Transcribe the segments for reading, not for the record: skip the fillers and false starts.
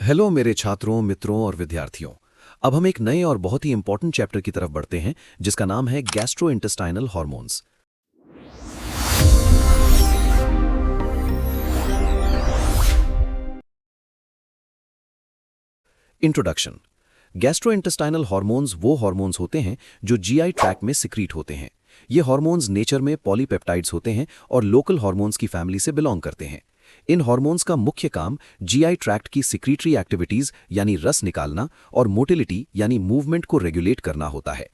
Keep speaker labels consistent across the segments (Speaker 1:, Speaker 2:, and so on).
Speaker 1: Hello मेरे छात्रों, मित्रों और विद्यार्थियों। अब हम एक नए और बहुत ही इंपॉर्टेंट चैप्टर की तरफ बढ़ते हैं जिसका नाम है gastrointestinal hormones. Introduction. Gastrointestinal hormones वो हार्मोन्स होते हैं जो जीआई ट्रैक्ट में सिक्रीट होते हैं। ये हार्मोन्स नेचर में पॉलीपेप्टाइड्स होते हैं और लोकल हार्मोन्स की फैमिली से बिलोंग करते हैं। इन हार्मोन्स का मुख्य काम जीआई ट्रैक्ट की सिक्रीटरी एक्टिविटीज यानी रस निकालना और मोटिलिटी यानी मूवमेंट को रेगुलेट करना होता है।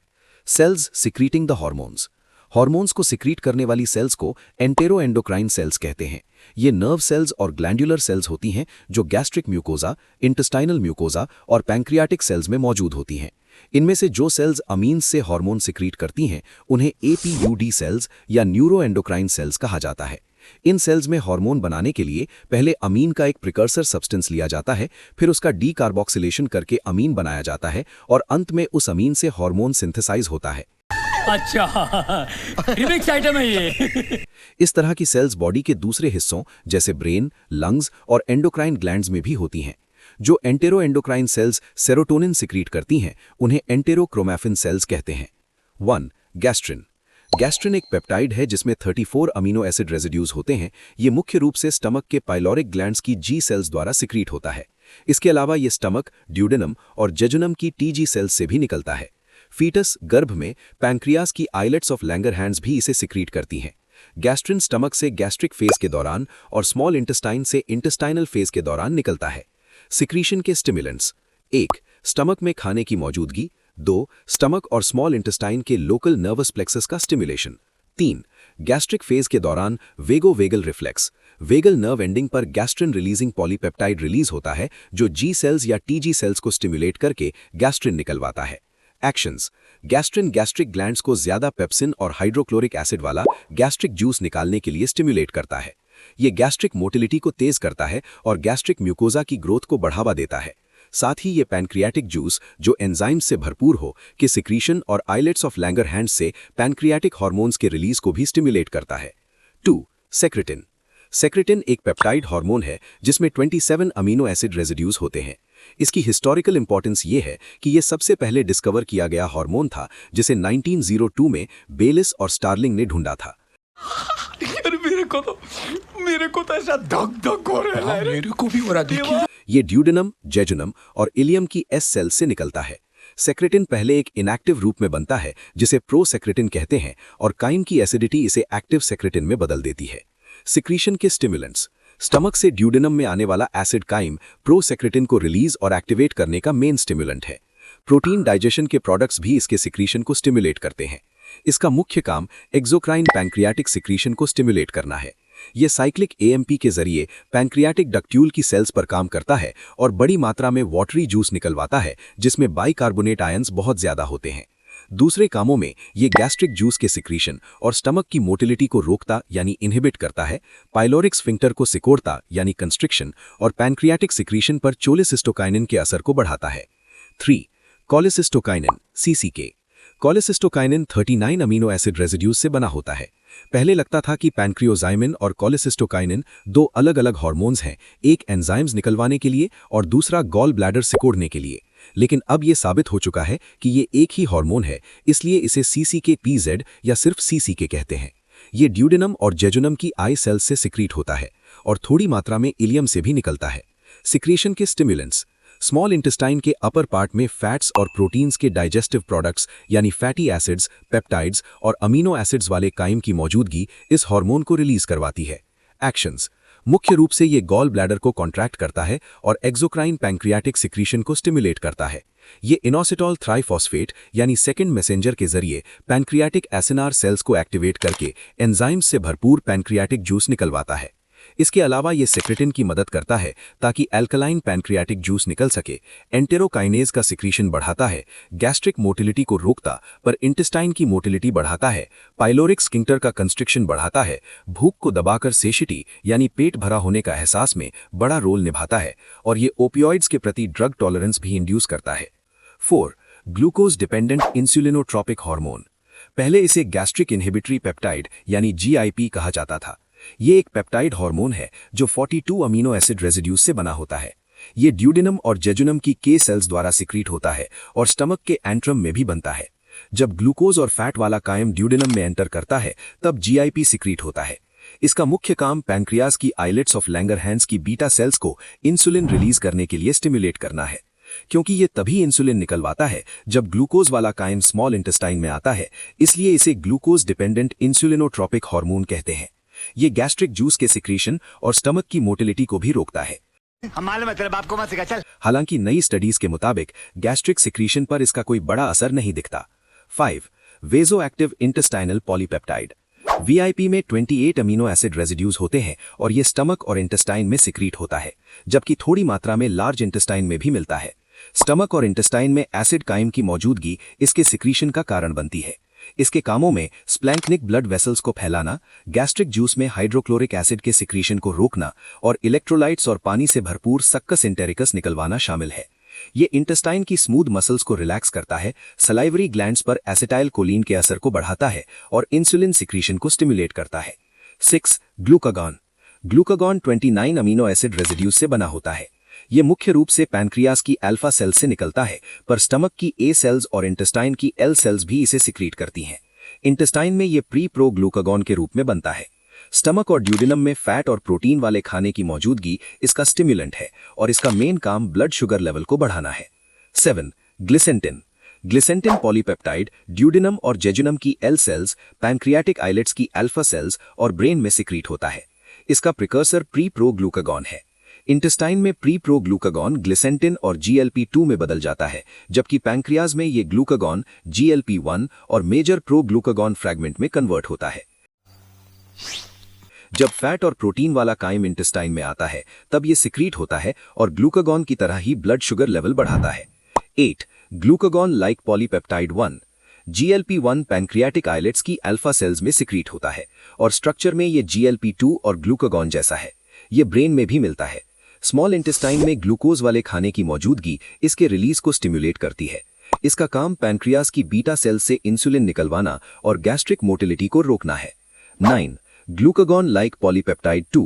Speaker 1: Cells secreting the hormones. Hormones को सिक्रीट करने वाली सेल्स को एंटेरोएंडोक्राइन सेल्स कहते हैं। ये नर्व सेल्स और ग्लैंडुलर सेल्स होती हैं जो गैस्ट्रिक म्यूकोजा, इंटेस्टाइनल म्यूकोजा और पैंक्रियाटिक सेल्स में मौजूद होती हैं। इनमें से जो सेल्स अमीन्स से हार्मोन सिक्रीट करती हैं उन्हें एपीयूडी सेल्स या न्यूरोएंडोक्राइन सेल्स कहा जाता है। इन सेल्स में हार्मोन बनाने के लिए पहले अमीन का एक प्रिकर्सर सब्सटेंस लिया जाता है, फिर उसका डीकार्बोक्सिलेशन करके अमीन बनाया जाता है और अंत में उस अमीन से हार्मोन सिंथेसाइज होता है।
Speaker 2: अच्छा, रिमिक्स आइटम है ये।
Speaker 1: इस तरह की सेल्स बॉडी के दूसरे हिस्सों जैसे ब्रेन, लंग्स और एंडोक्राइन ग्लैंड्स में भी होती हैं। जो एंटेरोएंडोक्राइन सेल्स सेरोटोनिन सिक्रीट करती हैं उन्हें एंटेरोक्रोमैफिन सेल्स कहते हैं। 1. गैस्ट्रिन। गैस्ट्रिन एक पेप्टाइड है जिसमें 34 अमीनो एसिड रेजिड्यूज होते हैं। ये मुख्य रूप से स्टमक के पाइलोरिक ग्लैंड्स की जी सेल्स द्वारा सिक्रीट होता है। इसके अलावा ये स्टमक, ड्यूडेनम और जेजुनम की टीजी सेल्स से भी निकलता है। फीटस गर्भ में पैंक्रियास की आइलेट्स ऑफ लैंगरहैंड्स भी इसे सिक्रीट करती हैं। गैस्ट्रिन स्टमक से गैस्ट्रिक फेज के दौरान और स्मॉल इंटेस्टाइन से इंटेस्टाइनल फेज के दौरान निकलता है। सिक्रीशन के स्टिमुलेंट्स। 1. स्टमक में खाने की मौजूदगी। 2. स्टमक और स्मॉल इंटेस्टाइन के लोकल नर्वस प्लेक्सस का स्टिमुलेशन। 3. गैस्ट्रिक फेज के दौरान वेगोवेगल रिफ्लेक्स। वेगल नर्व एंडिंग पर गैस्ट्रिन रिलीजिंग पॉलीपेप्टाइड रिलीज होता है जो जी सेल्स या टीजी सेल्स को स्टिमुलेट करके गैस्ट्रिन निकलवाता है। एक्शंस। गैस्ट्रिन गैस्ट्रिक ग्लैंड्स को ज्यादा पेप्सिन और हाइड्रोक्लोरिक एसिड वाला गैस्ट्रिक जूस निकालने के लिए स्टिमुलेट करता है। ये गैस्ट्रिक मोटिलिटी को तेज करता है और गैस्ट्रिक म्यूकोजा की ग्रोथ को बढ़ावा देता है। साथ ही ये पैनक्रियाटिक जूस जो एंजाइम्स से भरपूर हो के सिक्रीशन और आइलेट्स ऑफ लैंगरहैंड्स से पैनक्रियाटिक हार्मोन्स के रिलीज को भी स्टिमुलेट करता है। 2. सेक्रेटिन। सेक्रेटिन एक पेप्टाइड हार्मोन है जिसमें 27 अमीनो एसिड रेजिड्यूज होते हैं। इसकी हिस्टोरिकल इंपॉर्टेंस ये है कि ये सबसे पहले डिस्कवर किया गया हार्मोन था जिसे 1902 में बेलिस और स्टार्लिंग ने ढूंढा था।
Speaker 2: यार मेरे को तो ऐसा धक धक हो रहा है। मेरे को भी हो रहा देखिए।
Speaker 1: ये ड्यूडेनम, जेजुनम और इलियम की एस सेल से निकलता है। सेक्रेटिन पहले एक इनएक्टिव रूप में बनता है जिसे प्रोसेक्रेटिन कहते हैं और काइम की एसिडिटी इसे एक्टिव सेक्रेटिन में बदल देती है। सिक्रीशन के स्टिमुलेंट्स। स्टमक से ड्यूडेनम में आने वाला एसिड काइम प्रोसेक्रेटिन को रिलीज और एक्टिवेट करने का मेन स्टिमुलेंट है। प्रोटीन डाइजेशन के प्रोडक्ट्स भी इसके सिक्रीशन को स्टिमुलेट करते हैं। इसका मुख्य काम एक्सोक्राइन पैंक्रियाटिक सिक्रीशन को स्टिमुलेट करना है। यह साइक्लिक एएमपी के जरिए पैंक्रियाटिक डक्ट्यूल की सेल्स पर काम करता है और बड़ी मात्रा में वाटरी जूस निकलवाता है जिसमें बाइकार्बोनेट आयंस बहुत ज्यादा होते हैं। दूसरे कामों में ये गैस्ट्रिक जूस के सिक्रीशन और स्टमक की मोटिलिटी को रोकता यानी इनहिबिट करता है, पाइलोरिक स्फिंक्टर को सिकोड़ता यानी कंस्ट्रिक्शन और पैंक्रियाटिक सिक्रीशन पर चोलेसिस्टोकाइनिन के असर को बढ़ाता है। 3. Cholecystokinin सीसीके। Cholecystokinin 39 amino acid residues से बना होता है। पहले लगता था कि पैंक्रियोजाइमिन और कोलेसिस्टोकाइनिन दो अलग अलग हार्मोन्स हैं, एक एंजाइम्स निकलवाने के लिए और दूसरा गॉल ब्लैडर सिकोड़ने के लिए। लेकिन अब यह साबित हो चुका है कि ये एक ही हार्मोन है, इसलिए इसे सीसीके-पीजेड या सिर्फ सीसीके कहते हैं। ये ड्यूडेनम और जेजुनम की आई सेल्स से सिक्रीट होता है और थोड़ी मात्रा में इलियम से भी निकलता है। सिक्रीशन के स्टिमुलेंट्स। स्मॉल इंटेस्टाइन के अपर पार्ट में फैट्स और प्रोटीन्स के डाइजेस्टिव प्रोडक्ट्स यानी फैटी एसिड्स, पेप्टाइड्स और अमीनो एसिड्स वाले काइम की मौजूदगी इस हार्मोन को रिलीज करवाती है। एक्शंस। मुख्य रूप से ये गॉल ब्लैडर को कॉन्ट्रैक्ट करता है और एक्सोक्राइन पैंक्रियाटिक सिक्रीशन को स्टिमुलेट करता है। ये इनोसिटॉल थ्राइफॉस्फेट यानी सेकंड मैसेंजर के जरिए पैंक्रियाटिक एसिनार सेल्स को एक्टिवेट करके एंजाइम्स से भरपूर पैंक्रियाटिक जूस निकलवाता है। इसके अलावा ये सेक्रेटिन की मदद करता है ताकि एल्कलाइन पैंक्रियाटिक जूस निकल सके, एंटेरोकाइनेज का सिक्रीशन बढ़ाता है, गैस्ट्रिक मोटिलिटी को रोकता पर इंटेस्टाइन की मोटिलिटी बढ़ाता है, पाइलोरिक स्फिंक्टर का कंस्ट्रिक्शन बढ़ाता है, भूख को दबाकर सेशिटी यानी पेट भरा होने का एहसास में बड़ा रोल निभाता है और ये ओपियोइड्स के प्रति ड्रग टॉलरेंस भी इंड्यूस करता है। 4. Glucose dependent insulinotropic hormone. पहले इसे गैस्ट्रिक इनहिबिटरी पेप्टाइड यानी जीआईपी कहा जाता था। ये एक पेप्टाइड हार्मोन है जो 42 अमीनो एसिड रेजिड्यूज से बना होता है। ये ड्यूडेनम और जेजुनम की के सेल्स द्वारा सिक्रीट होता है और स्टमक के एंट्रम में भी बनता है। जब ग्लूकोज और फैट वाला कायम ड्यूडेनम में एंटर करता है तब जीआईपी सिक्रीट होता है। इसका मुख्य काम पैंक्रियाज की आइलेट्स ऑफ लैंगरहैंस की बीटा सेल्स को इंसुलिन रिलीज करने के लिए स्टिमुलेट करना है, क्योंकि ये तभी इंसुलिन निकलवाता है जब ग्लूकोज वाला कायम स्मॉल इंटेस्टाइन में आता है, इसलिए इसे ग्लूकोज डिपेंडेंट इंसुलिनोट्रोपिक हार्मोन कहते हैं। ये गैस्ट्रिक जूस के सिक्रीशन और स्टमक की मोटिलिटी को भी रोकता है। हालांकि नई स्टडीज के मुताबिक गैस्ट्रिक सिक्रीशन पर इसका कोई बड़ा असर नहीं दिखता। 5. वेजो एक्टिव इंटेस्टाइनल पॉलीपेप्टाइड। वीआईपी में 28 अमीनो एसिड रेजिड्यूज होते हैं और ये स्टमक और इंटेस्टाइन में सिक्रीट होता है, जबकि थोड़ी मात्रा में लार्ज इंटेस्टाइन में भी मिलता है। स्टमक और इंटेस्टाइन में एसिड काइम की मौजूदगी इसके सिक्रीशन का कारण बनती है। इसके कामों में स्प्लैंक्निक ब्लड वेसल्स को फैलाना, गैस्ट्रिक जूस में हाइड्रोक्लोरिक एसिड के सिक्रीशन को रोकना और इलेक्ट्रोलाइट्स और पानी से भरपूर सक्कस इंटेरिकस निकलवाना शामिल है। ये इंटेस्टाइन की स्मूथ मसल्स को रिलैक्स करता है, सलाइवरी ग्लैंड्स पर एसिटाइल कोलिन के असर को बढ़ाता है और इंसुलिन सिक्रीशन को स्टिमुलेट करता है। 6. Glucagon. Glucagon 29 amino acid residues से बना होता है। ये मुख्य रूप से पैनक्रियाज की अल्फा सेल्स से निकलता है, पर स्टमक की ए सेल्स और इंटेस्टाइन की एल सेल्स भी इसे सिक्रीट करती हैं। इंटेस्टाइन में ये प्रो ग्लूकागॉन के रूप में बनता है। स्टमक और ड्यूडेनम में फैट और प्रोटीन वाले खाने की मौजूदगी इसका स्टिमुलेंट है और इसका मेन काम ब्लड शुगर लेवल को बढ़ाना है। 7. ग्लिसेंटिन। ग्लिसेंटिन पॉलीपेप्टाइड ड्यूडेनम और जेजुनम की एल सेल्स, पैनक्रियाटिक आइलेट्स की अल्फा सेल्स और ब्रेन में सिक्रीट होता है। इसका प्रिकर्सर प्रो ग्लूकागॉन है। इंटेस्टाइन में प्रो ग्लूकागॉन ग्लिसेंटिन और GLP-2 में बदल जाता है, जबकि पैंक्रियाज में ये ग्लूकागॉन GLP-1 और मेजर प्रो ग्लूकागॉन फ्रैगमेंट में कन्वर्ट होता है। जब फैट और प्रोटीन वाला काइम इंटेस्टाइन में आता है तब ये सिक्रीट होता है और ग्लूकागॉन की तरह ही ब्लड शुगर लेवल बढ़ाता है। 8. Glucagon like polypeptide 1। GLP-1 pancreatic islets की अल्फा सेल्स में सिक्रीट होता है और स्ट्रक्चर में ये GLP-2 और ग्लूकागॉन जैसा है। ये ब्रेन में भी मिलता है। स्मॉल इंटेस्टाइन में ग्लूकोज वाले खाने की मौजूदगी इसके रिलीज को स्टिमुलेट करती है। इसका काम पैनक्रियाज की बीटा सेल्स से इंसुलिन निकलवाना और गैस्ट्रिक मोटिलिटी को रोकना है। 9. Glucagon like polypeptide 2।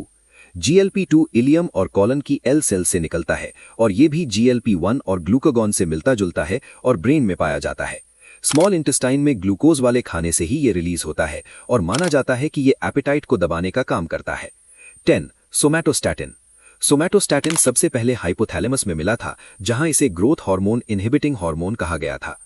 Speaker 1: GLP-2 ileum और कॉलन की एल सेल से निकलता है और ये भी GLP-1 और ग्लूकागॉन से मिलता जुलता है और ब्रेन में पाया जाता है। स्मॉल इंटेस्टाइन में ग्लूकोज वाले खाने से ही ये रिलीज होता है और माना जाता है कि ये एपेटाइट को दबाने का काम करता है। 10. सोमैटोस्टैटिन। सोमैटोस्टैटिन सबसे पहले हाइपोथैलेमस में मिला था, जहां इसे ग्रोथ हार्मोन इनहिबिटिंग हार्मोन कहा गया था।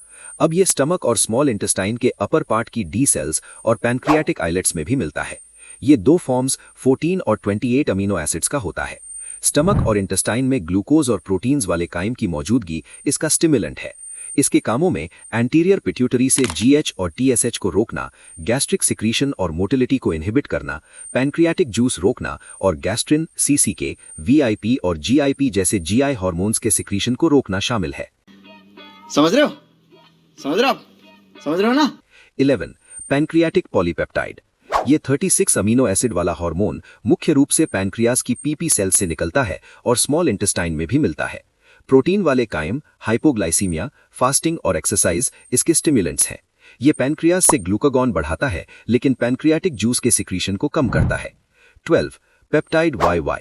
Speaker 1: अब ये स्टमक और स्मॉल इंटेस्टाइन के अपर पार्ट की डी सेल्स और पैनक्रियाटिक आइलेट्स में भी मिलता है। ये दो फॉर्म्स 14 और 28 अमीनो एसिड्स का होता है। स्टमक और इंटेस्टाइन में ग्लूकोज और प्रोटीन्स वाले काइम की मौजूदगी इसका स्टिमुलेंट है। इसके कामों में एंटीरियर पिट्यूटरी से GH और TSH को रोकना, गैस्ट्रिक सिक्रीशन और मोटिलिटी को इनहिबिट करना, पैनक्रियाटिक जूस रोकना और गैस्ट्रिन, CCK, VIP और GIP जैसे GI हार्मोन्स के सिक्रीशन को रोकना शामिल है।
Speaker 3: समझ रहे हो? समझ रहे हो ना?
Speaker 1: 11. Pancreatic polypeptide. ये 36 अमीनो एसिड वाला हार्मोन मुख्य रूप से पैनक्रियाज की PP सेल से निकलता है और स्मॉल इंटेस्टाइन में भी मिलता है। प्रोटीन वाले कायम, हाइपोग्लाइसीमिया, फास्टिंग और एक्सरसाइज इसके स्टिमुलेंट्स हैं। ये पैनक्रियाज से ग्लूकागॉन बढ़ाता है, लेकिन पैनक्रियाटिक जूस के सिक्रीशन को कम करता है। 12. Peptide YY।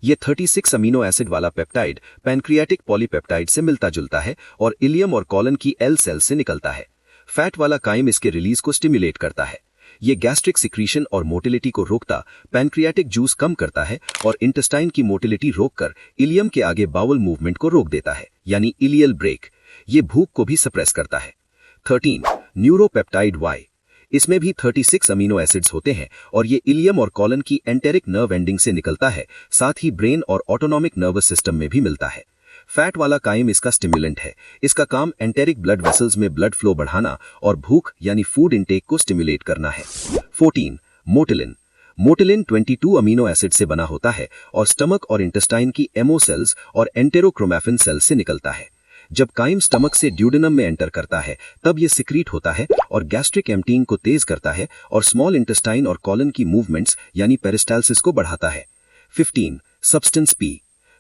Speaker 1: ये 36 अमीनो एसिड वाला पेप्टाइड पैनक्रियाटिक पॉलीपेप्टाइड से मिलता जुलता है और इलियम और कॉलन की एल सेल से निकलता है। फैट वाला कायम इसके रिलीज को स्टिमुलेट करता है। ये गैस्ट्रिक सिक्रीशन और मोटिलिटी को रोकता, पैनक्रियाटिक जूस कम करता है और इंटेस्टाइन की मोटिलिटी रोककर इलियम के आगे बाउल मूवमेंट को रोक देता है, यानी इलियल ब्रेक। ये भूख को भी सप्रेस करता है। 13. Neuropeptide Y। इसमें भी 36 अमीनो एसिड्स होते हैं और ये इलियम और कॉलन की एंटेरिक नर्व एंडिंग से निकलता है, साथ ही ब्रेन और ऑटोनॉमिक नर्वस सिस्टम में भी मिलता है। फैट वाला काइम इसका स्टिमुलेंट है। इसका काम एंटेरिक ब्लड वेसल्स में ब्लड फ्लो बढ़ाना और भूख यानी फूड इंटेक को स्टिमुलेट करना है। 14. मोटिलिन। मोटिलिन 22 अमीनो एसिड से बना होता है और स्टमक और इंटेस्टाइन की एमओ सेल्स और एंटेरोक्रोमैफिन सेल्स से निकलता है। जब काइम स्टमक से ड्यूडेनम में एंटर करता है तब यह सिक्रीट होता है और गैस्ट्रिक एम्पटीइंग को तेज करता है और स्मॉल इंटेस्टाइन और कॉलन की मूवमेंट्स यानी पेरिस्टाल्सिस को बढ़ाता है। 15. Substance P।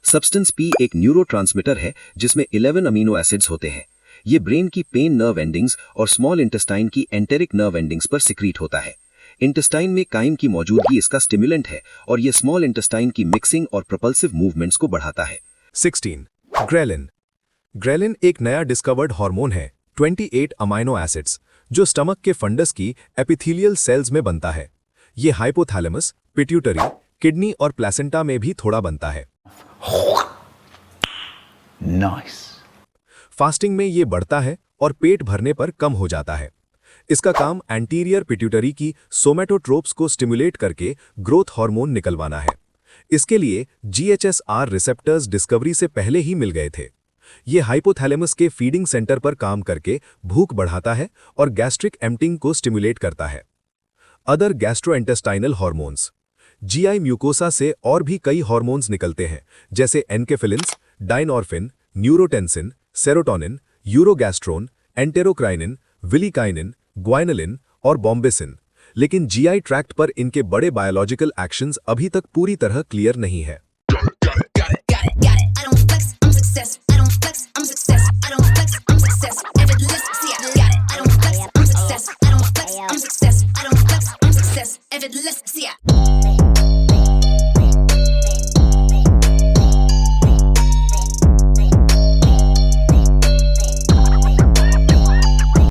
Speaker 1: सब्सटेंस P एक न्यूरोट्रांसमीटर है जिसमें 11 अमीनो एसिड्स होते हैं। ये ब्रेन की पेन नर्व एंडिंग्स और स्मॉल इंटेस्टाइन की एंटेरिक नर्व एंडिंग्स पर सिक्रीट होता है। इंटेस्टाइन में काइम की मौजूदगी इसका स्टिमुलेंट है और यह स्मॉल इंटेस्टाइन की मिक्सिंग और प्रोपल्सिव मूवमेंट्स को बढ़ाता है।
Speaker 4: 16. ग्रेलिन। ग्रेलिन एक नया डिस्कवर्ड हार्मोन है 28 अमाइनो एसिड्स जो स्टमक के फंडस की एपिथेलियल सेल्स में बनता है। ये हाइपोथैलेमस, पिट्यूटरी, किडनी और प्लेसेंटा में भी थोड़ा बनता है।
Speaker 2: नाइस।
Speaker 4: फास्टिंग में ये बढ़ता है और पेट भरने पर कम हो जाता है। इसका काम एंटीरियर पिट्यूटरी की सोमैटोट्रोप्स को स्टिमुलेट करके ग्रोथ हार्मोन निकलवाना है। इसके लिए GHSR रिसेप्टर्स डिस्कवरी से पहले ही मिल गए थे। ये हाइपोथैलेमस के फीडिंग सेंटर पर काम करके भूख बढ़ाता है और गैस्ट्रिक एम्प्टिंग को स्टिमुलेट करता है। Other gastrointestinal hormones. GI mucosa से और भी कई हार्मोन्स निकलते हैं, जैसे एनकेफिलिन्स, डाइनॉर्फिन, न्यूरोटेंसिन, सेरोटोनिन, यूरोगैस्ट्रोन, एंटेरोक्राइनिन, विलिकाइनिन, ग्वाइनलिन और बॉम्बेसिन। लेकिन GI ट्रैक्ट पर इनके बड़े बायोलॉजिकल एक्शंस अभी तक पूरी तरह क्लियर नहीं है।
Speaker 5: I'm success. I don't flex, I'm success. I don't flex, I'm success. Effortless, yeah.